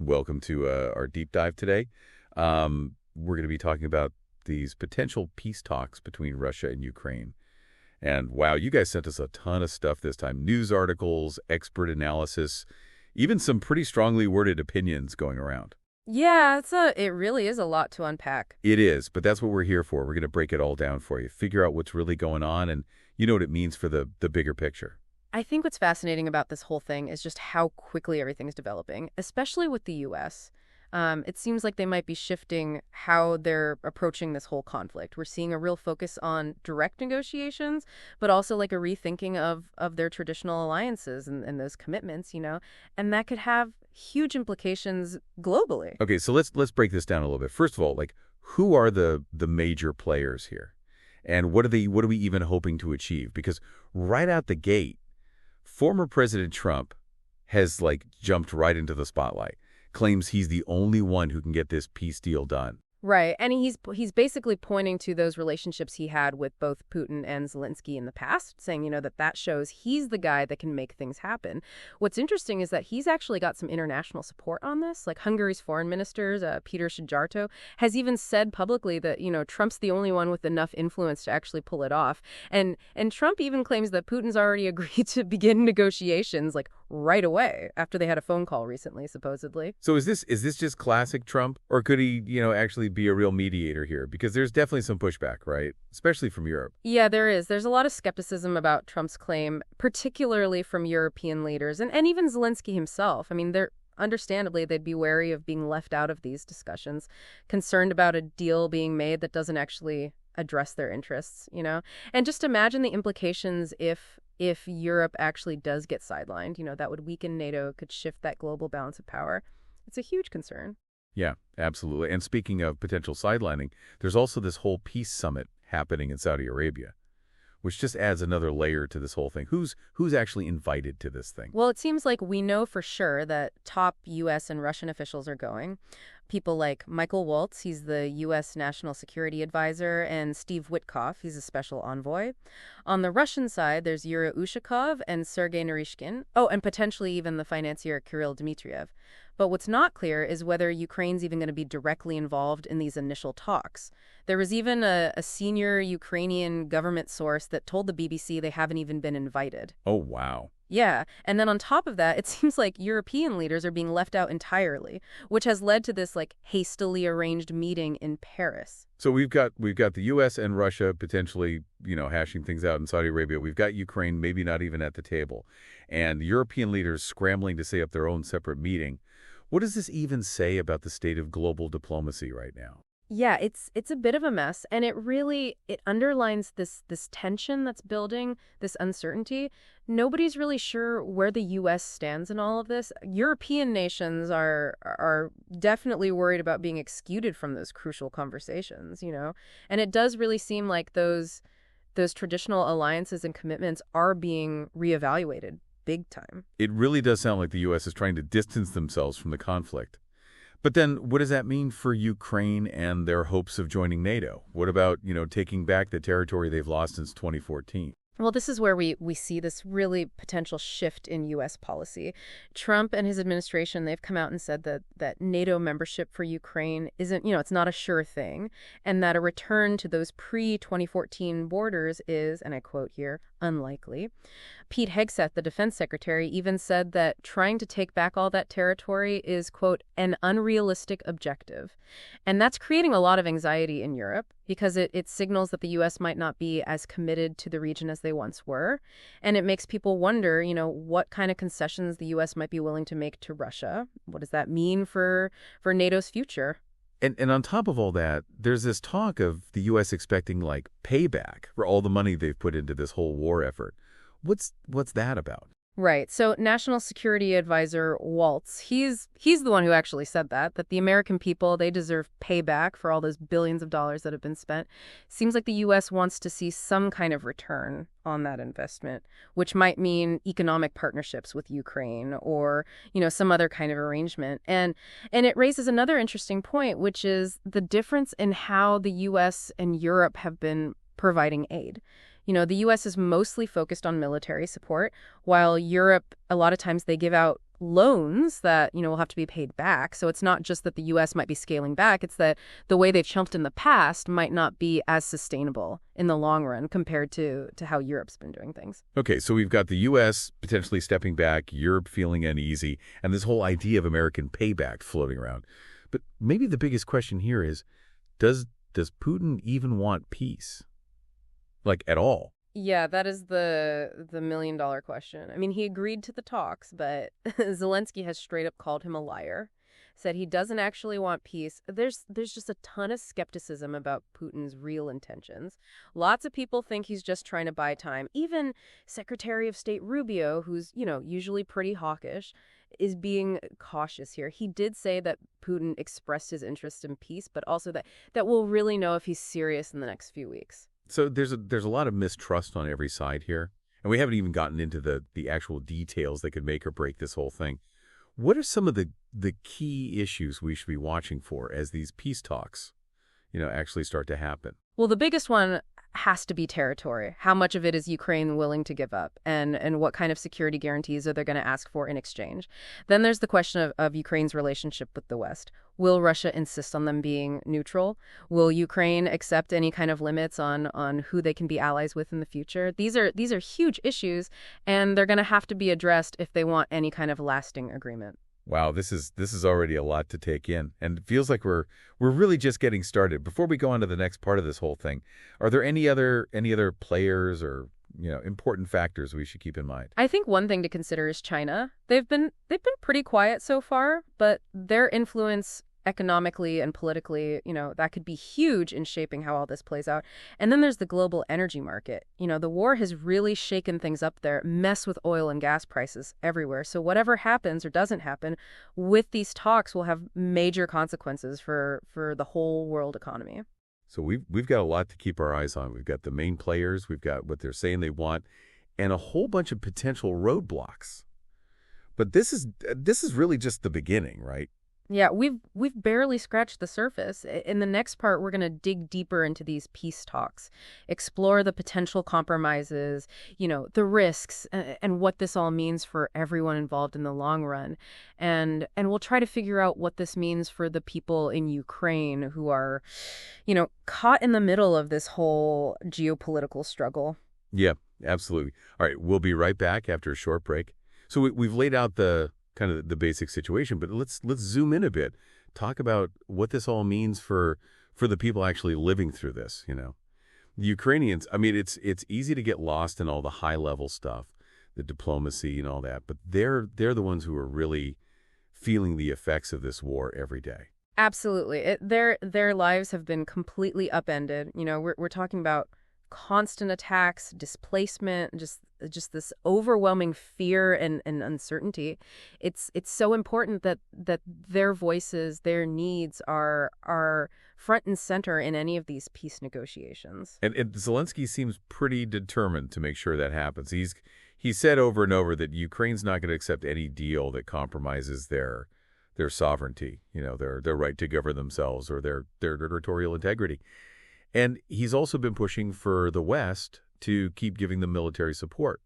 Welcome to our deep dive today. We're going to be talking about these potential peace talks between Russia and Ukraine. And wow, you guys sent us a ton of stuff this time. News articles, expert analysis, even some pretty strongly worded opinions going around. Yeah, it really is a lot to unpack. It is, but that's what we're here for. We're going to break it all down for you, figure out what's really going on, and you know what it means for the bigger picture. I think what's fascinating about this whole thing is just how quickly everything is developing, especially with the U.S. It seems like they might be shifting how they're approaching this whole conflict. We're seeing a real focus on direct negotiations, but also like a rethinking of their traditional alliances and those commitments, and that could have huge implications globally. Okay, so let's break this down a little bit. First of all, like, who are the major players here? And what are we even hoping to achieve? Because right out the gate, former President Trump has jumped right into the spotlight, claims he's the only one who can get this peace deal done. Right, and he's basically pointing to those relationships he had with both Putin and Zelenskyy in the past, saying, that shows he's the guy that can make things happen. What's interesting is that he's actually got some international support on this. Like Hungary's foreign minister, Peter Szijjártó, has even said publicly that, Trump's the only one with enough influence to actually pull it off. And Trump even claims that Putin's already agreed to begin negotiations, right away after they had a phone call recently, supposedly. So is this just classic Trump, or could he, actually be a real mediator here? Because there's definitely some pushback, right? Especially from Europe. Yeah, there is. There's a lot of skepticism about Trump's claim, particularly from European leaders and even Zelenskyy himself. I mean, understandably, they'd be wary of being left out of these discussions, concerned about a deal being made that doesn't actually address their interests, And just imagine the implications if Europe actually does get sidelined, that would weaken NATO, could shift that global balance of power. It's a huge concern. Yeah, absolutely. And speaking of potential sidelining, there's also this whole peace summit happening in Saudi Arabia, which just adds another layer to this whole thing. Who's actually invited to this thing? Well, it seems like we know for sure that top U.S. and Russian officials are going. People like Michael Waltz, he's the U.S. National Security Advisor, and Steve Witkoff, he's a special envoy. On the Russian side, there's Yuri Ushakov and Sergei Narishkin. Oh, and potentially even the financier Kirill Dmitriev. But what's not clear is whether Ukraine's even going to be directly involved in these initial talks. There was even a senior Ukrainian government source that told the BBC they haven't even been invited. Oh, wow. Yeah, and then on top of that, it seems like European leaders are being left out entirely, which has led to this hastily arranged meeting in Paris. So we've got the U.S. and Russia potentially, hashing things out in Saudi Arabia. We've got Ukraine maybe not even at the table, and European leaders scrambling to set up their own separate meeting. What does this even say about the state of global diplomacy right now? Yeah, it's a bit of a mess, and it underlines this tension that's building, this uncertainty. Nobody's really sure where the U.S. stands in all of this. European nations are definitely worried about being excluded from those crucial conversations, And it does really seem like those traditional alliances and commitments are being reevaluated big time. It really does sound like the U.S. is trying to distance themselves from the conflict. But then what does that mean for Ukraine and their hopes of joining NATO? What about, taking back the territory they've lost since 2014? Well, this is where we see this really potential shift in U.S. policy. Trump and his administration, they've come out and said that NATO membership for Ukraine isn't, it's not a sure thing, and that a return to those pre-2014 borders is, and I quote here, unlikely. Pete Hegseth, the defense secretary, even said that trying to take back all that territory is, quote, an unrealistic objective. And that's creating a lot of anxiety in Europe because it signals that the U.S. might not be as committed to the region as they once were. And it makes people wonder, what kind of concessions the U.S. might be willing to make to Russia. What does that mean for NATO's future? And on top of all that, there's this talk of the U.S. expecting, payback for all the money they've put into this whole war effort. What's that about? Right. So National Security Advisor Waltz, he's the one who actually said that the American people, they deserve payback for all those billions of dollars that have been spent. Seems like the U.S. wants to see some kind of return on that investment, which might mean economic partnerships with Ukraine or, some other kind of arrangement. And it raises another interesting point, which is the difference in how the U.S. and Europe have been providing aid. The U.S. is mostly focused on military support, while Europe, a lot of times they give out loans that, will have to be paid back. So it's not just that the U.S. might be scaling back, it's that the way they've chumped in the past might not be as sustainable in the long run compared to how Europe's been doing things. Okay, so we've got the U.S. potentially stepping back, Europe feeling uneasy, and this whole idea of American payback floating around. But maybe the biggest question here is, does Putin even want peace? Like, at all? Yeah, that is the million-dollar question. I mean, he agreed to the talks, but Zelenskyy has straight up called him a liar, said he doesn't actually want peace. There's just a ton of skepticism about Putin's real intentions. Lots of people think he's just trying to buy time. Even Secretary of State Rubio, who's, usually pretty hawkish, is being cautious here. He did say that Putin expressed his interest in peace, but also that we'll really know if he's serious in the next few weeks. So there's a lot of mistrust on every side here, and we haven't even gotten into the actual details that could make or break this whole thing. What are some of the key issues we should be watching for as these peace talks, actually start to happen? Well, the biggest one has to be territory. How much of it is Ukraine willing to give up? And what kind of security guarantees are they going to ask for in exchange? Then there's the question of Ukraine's relationship with the West. Will Russia insist on them being neutral? Will Ukraine accept any kind of limits on who they can be allies with in the future? These are huge issues, and they're going to have to be addressed if they want any kind of lasting agreement. Wow, this is already a lot to take in, and it feels like we're really just getting started. Before we go on to the next part of this whole thing, are there any other players or important factors we should keep in mind? I think one thing to consider is China. They've been pretty quiet so far, but their influence economically and politically, that could be huge in shaping how all this plays out. And then there's the global energy market. The war has really shaken things up there, mess with oil and gas prices everywhere. So whatever happens or doesn't happen with these talks will have major consequences for the whole world economy. So we've got a lot to keep our eyes on. We've got the main players, we've got what they're saying they want, and a whole bunch of potential roadblocks. But this is really just the beginning, right? Yeah, we've barely scratched the surface. In the next part, we're going to dig deeper into these peace talks, explore the potential compromises, the risks, and what this all means for everyone involved in the long run. And we'll try to figure out what this means for the people in Ukraine who are, caught in the middle of this whole geopolitical struggle. Yeah, absolutely. All right, we'll be right back after a short break. So we've laid out the kind of the basic situation, but let's zoom in a bit. Talk about what this all means for the people actually living through this, The Ukrainians, I mean, it's easy to get lost in all the high-level stuff, the diplomacy and all that, but they're the ones who are really feeling the effects of this war every day. Absolutely. Their lives have been completely upended. We're talking about constant attacks, displacement, just this overwhelming fear and uncertainty. It's so important that their voices, their needs are front and center in any of these peace negotiations. And Zelenskyy seems pretty determined to make sure that happens. He's said over and over that Ukraine's not going to accept any deal that compromises their sovereignty, their right to govern themselves or their territorial integrity. And he's also been pushing for the West to keep giving them military support.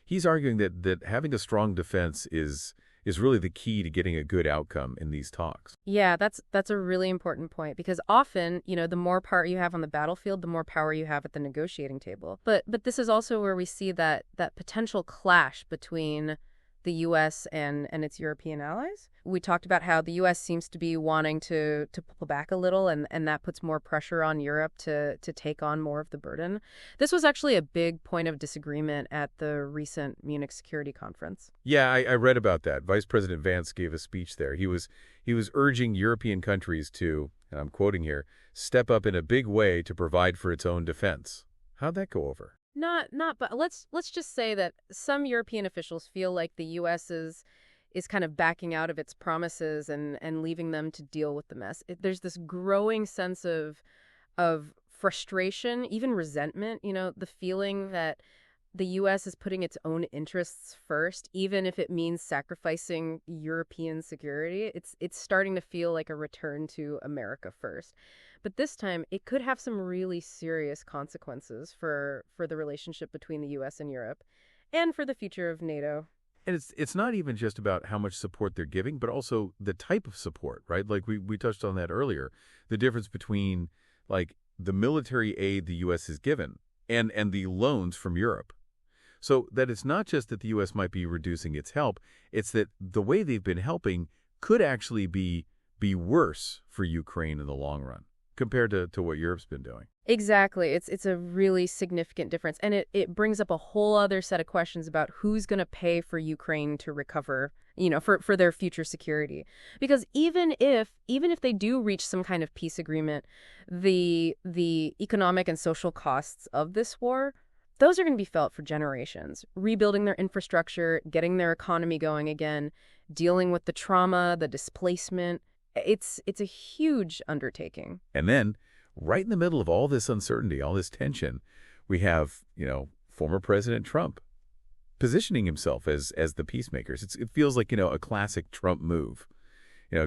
He's arguing that having a strong defense is really the key to getting a good outcome in these talks. Yeah, that's a really important point because often, the more power you have on the battlefield, the more power you have at the negotiating table. But this is also where we see that potential clash between the U.S. and its European allies. We talked about how the U.S. seems to be wanting to pull back a little, and that puts more pressure on Europe to take on more of the burden. This was actually a big point of disagreement at the recent Munich Security Conference. Yeah, I read about that. Vice President Vance gave a speech there. He was urging European countries to, and I'm quoting here, step up in a big way to provide for its own defense. How'd that go over? But let's just say that some European officials feel like the U.S. is kind of backing out of its promises and leaving them to deal with the mess. There's this growing sense of frustration, even resentment, the feeling that the U.S. is putting its own interests first, even if it means sacrificing European security. It's starting to feel like a return to America first. But this time, it could have some really serious consequences for the relationship between the U.S. and Europe and for the future of NATO. And it's not even just about how much support they're giving, but also the type of support, right? Like we touched on that earlier. The difference between like the military aid the U.S. has given and the loans from Europe. So that it's not just that the U.S. might be reducing its help, it's that the way they've been helping could actually be worse for Ukraine in the long run compared to what Europe's been doing. Exactly. It's a really significant difference. And it brings up a whole other set of questions about who's going to pay for Ukraine to recover, for their future security. Because even if they do reach some kind of peace agreement, the economic and social costs of this war, those are going to be felt for generations. Rebuilding their infrastructure, getting their economy going again, dealing with the trauma, the displacement. It's a huge undertaking. And then, right in the middle of all this uncertainty, all this tension, we have, former President Trump positioning himself as the peacemakers. It feels like, a classic Trump move,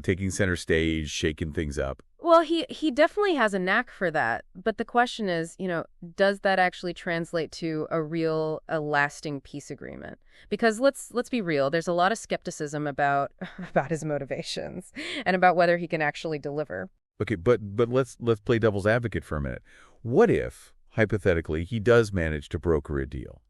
taking center stage, shaking things up. Well, he definitely has a knack for that. But the question is, does that actually translate to a lasting peace agreement? Because let's be real, there's a lot of skepticism about his motivations and about whether he can actually deliver. Okay, but let's play devil's advocate for a minute. What if, hypothetically, he does manage to broker a deal?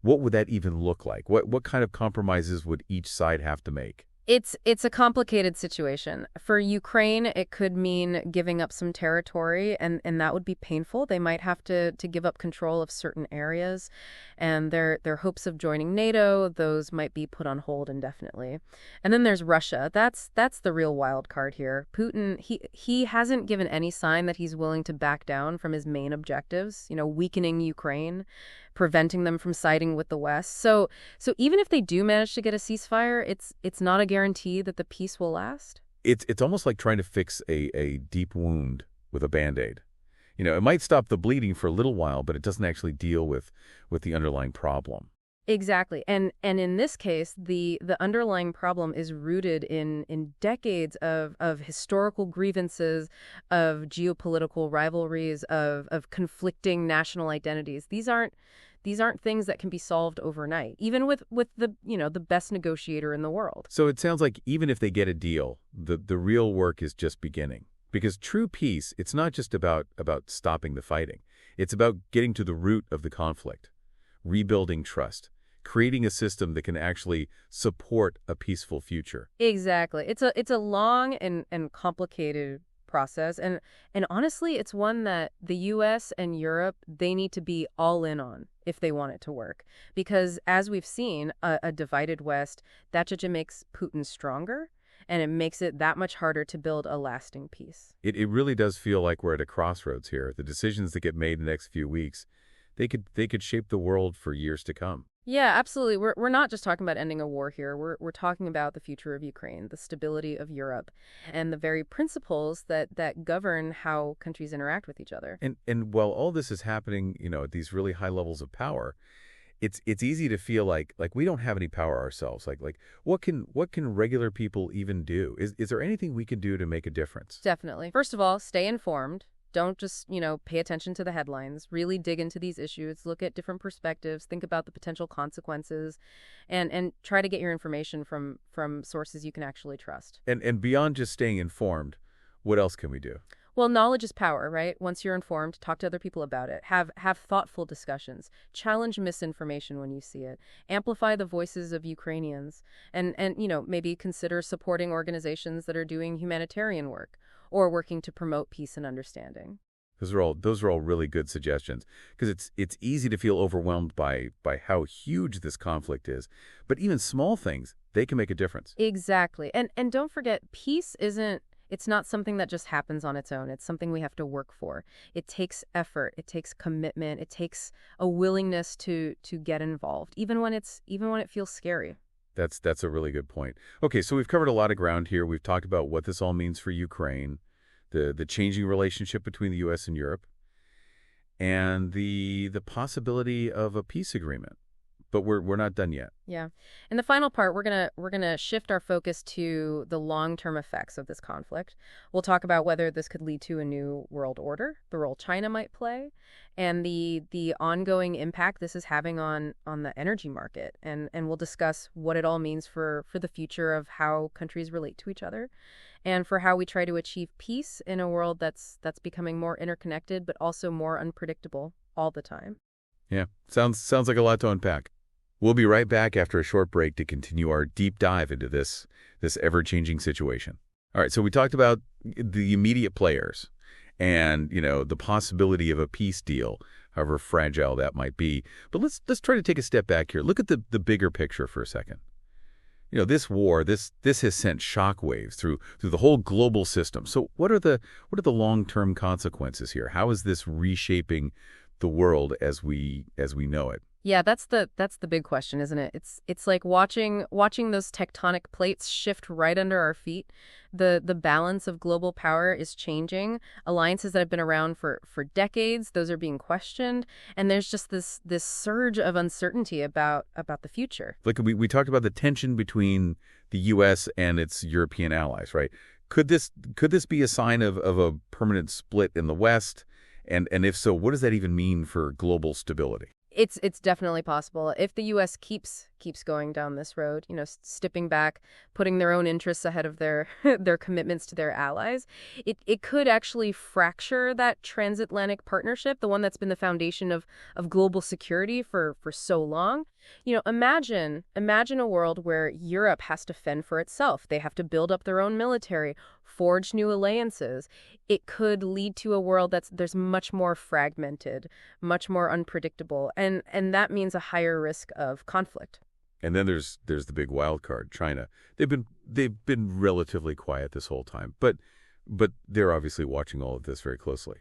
What would that even look like? What kind of compromises would each side have to make? It's a complicated situation. For Ukraine, it could mean giving up some territory, and that would be painful. They might have to give up control of certain areas, and their hopes of joining NATO, those might be put on hold indefinitely. And then there's Russia. That's the real wild card here. Putin, he hasn't given any sign that he's willing to back down from his main objectives, weakening Ukraine, preventing them from siding with the West. So even if they do manage to get a ceasefire, it's not a guarantee that the peace will last. It's almost like trying to fix a deep wound with a Band-Aid. It might stop the bleeding for a little while, but it doesn't actually deal with the underlying problem. Exactly. And in this case, the underlying problem is rooted in decades of historical grievances, of geopolitical rivalries, of conflicting national identities. These aren't things that can be solved overnight, even with the the best negotiator in the world. So it sounds like even if they get a deal, the real work is just beginning. Because true peace, it's not just about stopping the fighting. It's about getting to the root of the conflict, rebuilding trust, creating a system that can actually support a peaceful future. Exactly. It's a long and complicated process, and honestly, it's one that the US and Europe, they need to be all in on if they want it to work. Because as we've seen, a divided West, that just makes Putin stronger, and it makes it that much harder to build a lasting peace. It really does feel like we're at a crossroads here. The decisions that get made in the next few weeks, they could shape the world for years to come. Yeah, absolutely. We're not just talking about ending a war here. We're talking about the future of Ukraine, the stability of Europe, and the very principles that govern how countries interact with each other. And while all this is happening, at these really high levels of power, it's easy to feel like we don't have any power ourselves. Like what can regular people even do? Is there anything we can do to make a difference? Definitely. First of all, stay informed. Don't just, pay attention to the headlines. Really dig into these issues, look at different perspectives, think about the potential consequences, and try to get your information from sources you can actually trust. And beyond just staying informed, what else can we do? Well, knowledge is power, right? Once you're informed, talk to other people about it. Have thoughtful discussions. Challenge misinformation when you see it. Amplify the voices of Ukrainians. And maybe consider supporting organizations that are doing humanitarian work or working to promote peace and understanding. Those are all really good suggestions, because it's easy to feel overwhelmed by how huge this conflict is. But even small things, they can make a difference. Exactly. And don't forget, peace it's not something that just happens on its own. It's something we have to work for. It takes effort. It takes commitment. It takes a willingness to get involved, even when it feels scary. That's a really good point. Okay, so we've covered a lot of ground here. We've talked about what this all means for Ukraine, the changing relationship between the U.S. and Europe, and the possibility of a peace agreement. but we're not done yet. Yeah. In the final part, we're gonna shift our focus to the long-term effects of this conflict. We'll talk about whether this could lead to a new world order, the role China might play, and the ongoing impact this is having on the energy market. And we'll discuss what it all means for the future of how countries relate to each other and for how we try to achieve peace in a world that's becoming more interconnected but also more unpredictable all the time. Yeah, sounds like a lot to unpack. We'll be right back after a short break to continue our deep dive into this ever-changing situation. All right, so we talked about the immediate players and, the possibility of a peace deal, however fragile that might be. But let's try to take a step back here. Look at the bigger picture for a second. This war, this has sent shockwaves through the whole global system. So what are the long-term consequences here? How is this reshaping the world as we know it? Yeah, that's the big question, isn't it? It's like watching those tectonic plates shift right under our feet. The balance of global power is changing. Alliances that have been around for decades, those are being questioned, and there's just this surge of uncertainty about the future. Like we talked about the tension between the U.S. and its European allies, right? Could this be a sign of a permanent split in the West? And if so, what does that even mean for global stability? It's definitely possible. If the U.S. keeps going down this road, stepping back, putting their own interests ahead of their their commitments to their allies, it could actually fracture that transatlantic partnership, the one that's been the foundation of global security for so long. Imagine a world where Europe has to fend for itself. They have to build up their own military, forge new alliances. It could lead to a world there's much more fragmented, much more unpredictable, and that means a higher risk of conflict. And then there's the big wild card, China. They've been relatively quiet this whole time, but they're obviously watching all of this very closely.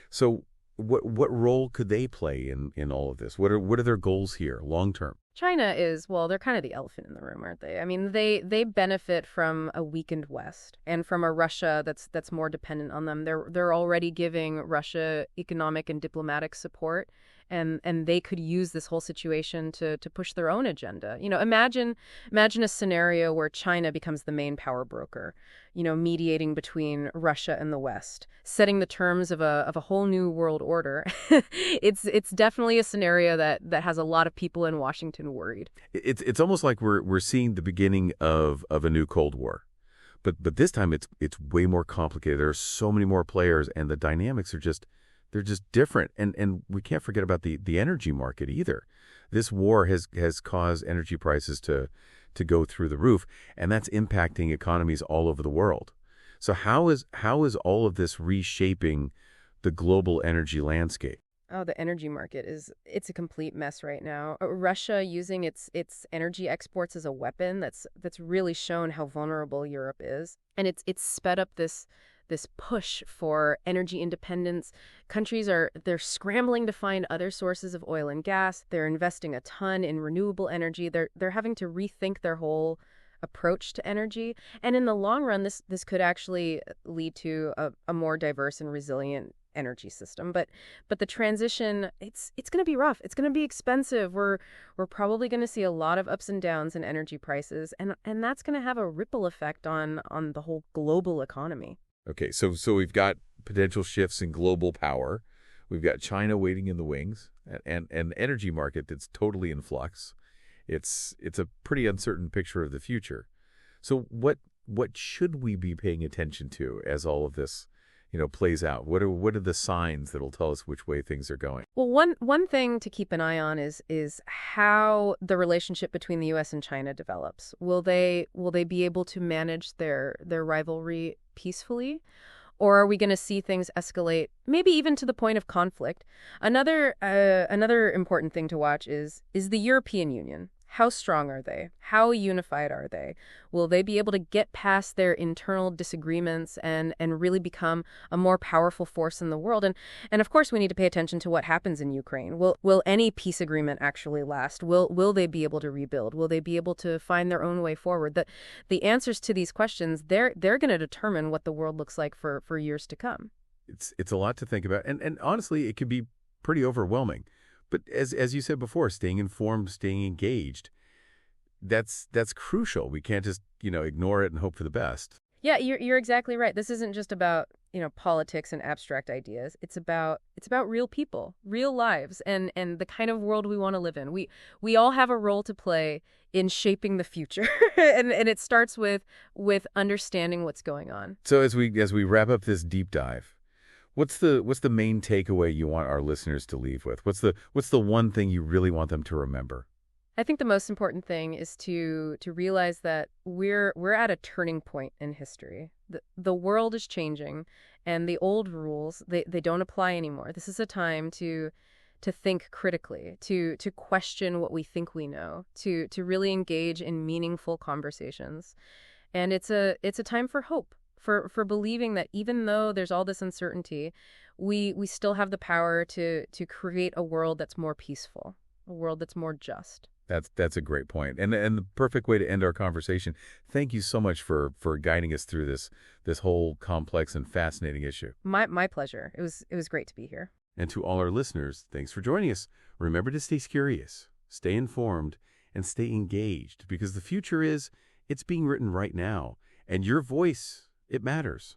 So what role could they play in all of this? What are their goals here long term? China is, well, they're kind of the elephant in the room, aren't they? I mean, they benefit from a weakened West and from a Russia that's more dependent on them. They're already giving Russia economic and diplomatic support, and they could use this whole situation to push their own agenda. Imagine a scenario where China becomes the main power broker, mediating between Russia and the West, setting the terms of a whole new world order. It's definitely a scenario that has a lot of people in Washington worried. It's almost like we're seeing the beginning of a new Cold War. But this time it's way more complicated. There are so many more players, and the dynamics are they're just different. And we can't forget about the energy market either. This war has caused energy prices to go through the roof, and that's impacting economies all over the world. So how is all of this reshaping the global energy landscape? Oh, the energy market it's a complete mess right now. Russia using its energy exports as a weapon that's really shown how vulnerable Europe is. And it's sped up this push for energy independence. Countries they're scrambling to find other sources of oil and gas. They're investing a ton in renewable energy. They're having to rethink their whole approach to energy. And in the long run, this could actually lead to a more diverse and resilient energy system. But the transition, it's going to be rough. It's going to be expensive. We're probably going to see a lot of ups and downs in energy prices, and that's going to have a ripple effect on the whole global economy. Okay, so we've got potential shifts in global power. We've got China waiting in the wings, and an energy market that's totally in flux. It's a pretty uncertain picture of the future. So what should we be paying attention to as all of this plays out? What are the signs that'll tell us which way things are going? Well, one thing to keep an eye on is how the relationship between the U.S. and China develops. Will they be able to manage their rivalry peacefully? Or are we going to see things escalate, maybe even to the point of conflict? Another important thing to watch is the European Union. How strong are they? How unified are they? Will they be able to get past their internal disagreements and really become a more powerful force in the world? And of course, we need to pay attention to what happens in Ukraine. Will any peace agreement actually last? Will they be able to rebuild? Will they be able to find their own way forward? The answers to these questions, they're going to determine what the world looks like for years to come. It's a lot to think about, and honestly, it can be pretty overwhelming. But as you said before, staying informed, staying engaged, that's crucial. We can't just, ignore it and hope for the best. Yeah, you're exactly right. This isn't just about, politics and abstract ideas. It's about real people, real lives, and the kind of world we want to live in. We all have a role to play in shaping the future. and it starts with understanding what's going on. So as we wrap up this deep dive, what's the main takeaway you want our listeners to leave with? What's the one thing you really want them to remember? I think the most important thing is to realize that we're at a turning point in history. The world is changing, and the old rules, they don't apply anymore. This is a time to think critically, to question what we think we know, to really engage in meaningful conversations. And it's a time for hope, for believing that even though there's all this uncertainty, we still have the power to create a world that's more peaceful, a world that's more just. That's a great point, and the perfect way to end our conversation. Thank you so much for guiding us through this whole complex and fascinating issue. My pleasure. It was great to be here. And to all our listeners, thanks for joining us. Remember to stay curious, stay informed, and stay engaged, because the future it's being written right now, and your voice, it matters.